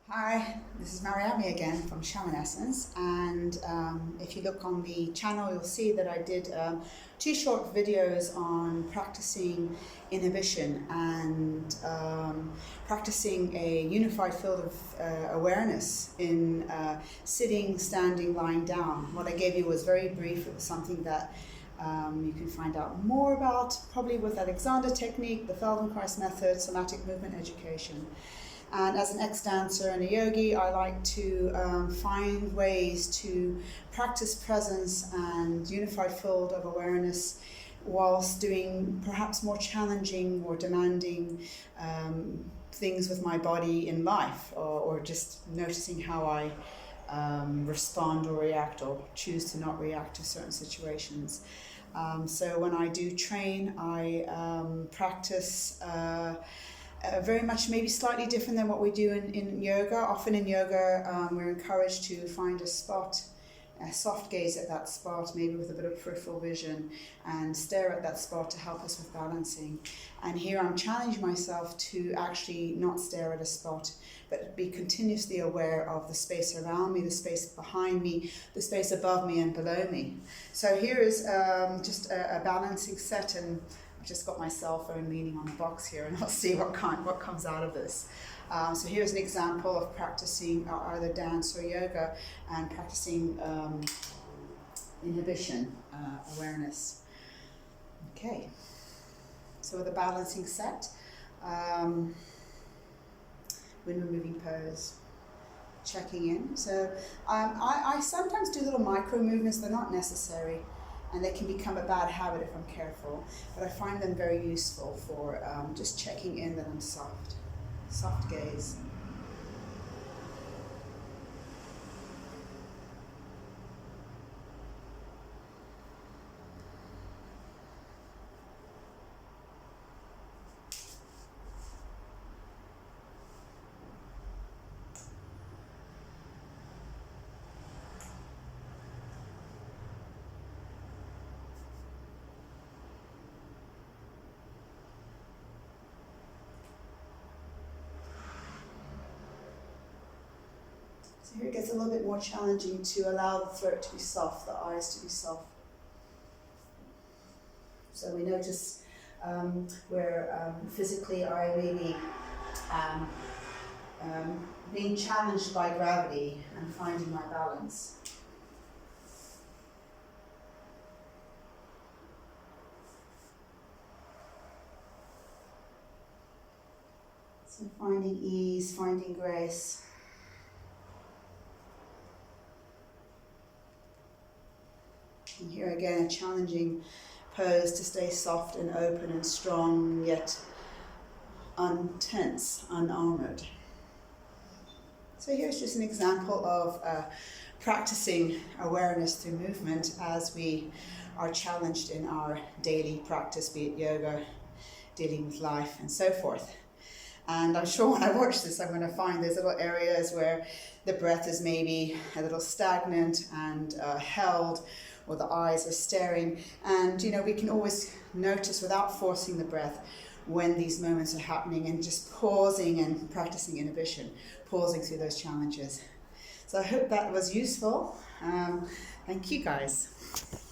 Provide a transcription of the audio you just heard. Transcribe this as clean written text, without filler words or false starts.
Hi, this is Mariami again from Shaman Essence, and if you look on the channel you'll see that I did two short videos on practicing inhibition and practicing a unified field of awareness in sitting, standing, lying down. What I gave you was very brief. It was something that you can find out more about probably with Alexander technique, the Feldenkrais method, somatic movement education. And as an ex-dancer and a yogi, I like to find ways to practice presence and unified field of awareness whilst doing perhaps more challenging or demanding things with my body in life, or just noticing how I respond or react or choose to not react to certain situations. So when I do train, I practice very much maybe slightly different than what we do in yoga. Often in yoga, we're encouraged to find a spot, a soft gaze at that spot, maybe with a bit of peripheral vision, and stare at that spot to help us with balancing. And here I'm challenging myself to actually not stare at a spot, but be continuously aware of the space around me, the space behind me, the space above me and below me. So here is just a balancing set, and I've just got my cell phone leaning on the box here, and I'll see what comes out of this. So here's an example of practicing either dance or yoga and practicing inhibition, awareness. Okay, so with a balancing set, wind removing pose, checking in. So I sometimes do little micro movements. They're not necessary, and they can become a bad habit if I'm careful, but I find them very useful for just checking in that I'm soft gaze. So here it gets a little bit more challenging to allow the throat to be soft, the eyes to be soft. So we notice where physically I may be being challenged by gravity and finding my balance. So finding ease, finding grace. And here again, a challenging pose to stay soft and open and strong, yet untense, unarmored. So here's just an example of practicing awareness through movement as we are challenged in our daily practice, be it yoga, dealing with life, and so forth. And I'm sure when I watch this, I'm going to find there's little areas where the breath is maybe a little stagnant and held, or the eyes are staring. And we can always notice without forcing the breath when these moments are happening, and just pausing and practicing inhibition, pausing through those challenges. So I hope that was useful. Thank you guys.